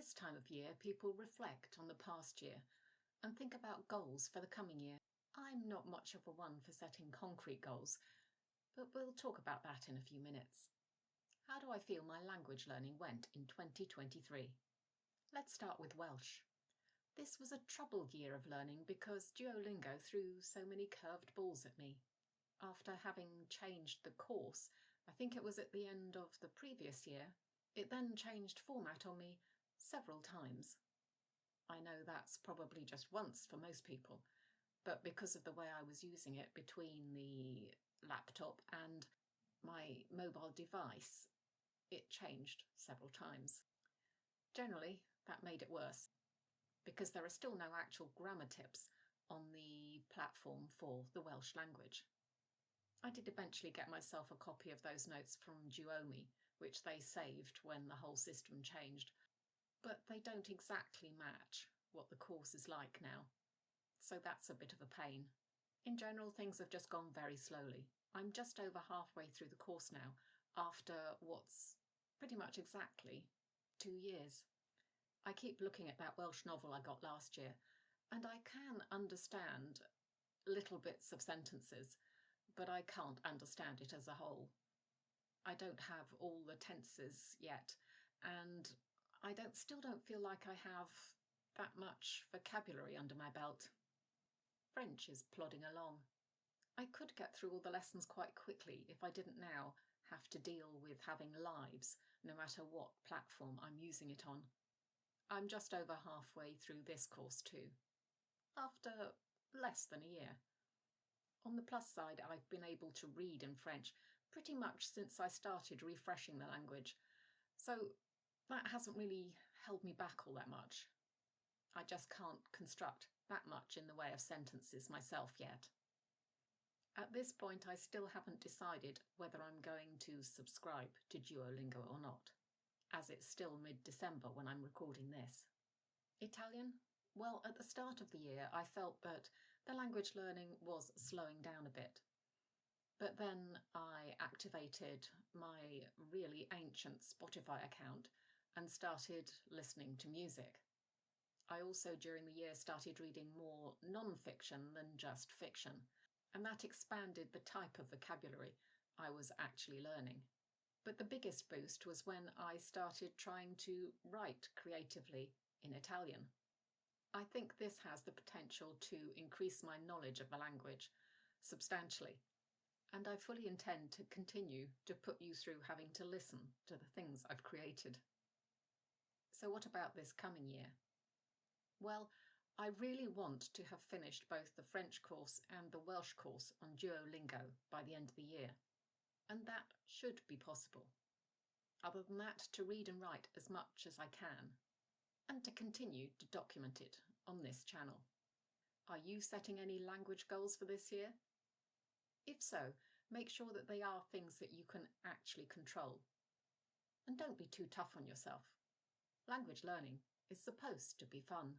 this time of year, people reflect on the past year and think about goals for the coming year. I'm not much of a one for setting concrete goals, but we'll talk about that in a few minutes. How do I feel my language learning went in 2023? Let's start with Welsh. This was a troubled year of learning because Duolingo threw so many curved balls at me. After having changed the course, I think it was at the end of the previous year, it then changed format on me several times. I know that's probably just once for most people, but because of the way I was using it between the laptop and my mobile device, it changed several times. Generally, that made it worse, because there are still no actual grammar tips on the platform for the Welsh language. I did eventually get myself a copy of those notes from Duomi, which they saved when the whole system changed, but they don't exactly match what the course is like now, so that's a bit of a pain. In general, things have just gone very slowly. I'm just over halfway through the course now, after what's pretty much exactly 2 years. I keep looking at that Welsh novel I got last year, and I can understand little bits of sentences, but I can't understand it as a whole. I don't have all the tenses yet, and I still don't feel like I have that much vocabulary under my belt. French is plodding along. I could get through all the lessons quite quickly if I didn't now have to deal with having lives, no matter what platform I'm using it on. I'm just over halfway through this course too, after less than a year. On the plus side, I've been able to read in French pretty much since I started refreshing the language, so that hasn't really held me back all that much. I just can't construct that much in the way of sentences myself yet. At this point, I still haven't decided whether I'm going to subscribe to Duolingo or not, as it's still mid-December when I'm recording this. Italian? Well, at the start of the year, I felt that the language learning was slowing down a bit. But then I activated my really ancient Spotify account and started listening to music. I also, during the year, started reading more non-fiction than just fiction, and that expanded the type of vocabulary I was actually learning. But the biggest boost was when I started trying to write creatively in Italian. I think this has the potential to increase my knowledge of the language substantially, and I fully intend to continue to put you through having to listen to the things I've created. So what about this coming year? Well, I really want to have finished both the French course and the Welsh course on Duolingo by the end of the year, and that should be possible. Other than that, to read and write as much as I can, and to continue to document it on this channel. Are you setting any language goals for this year? If so, make sure that they are things that you can actually control. And don't be too tough on yourself. Language learning is supposed to be fun.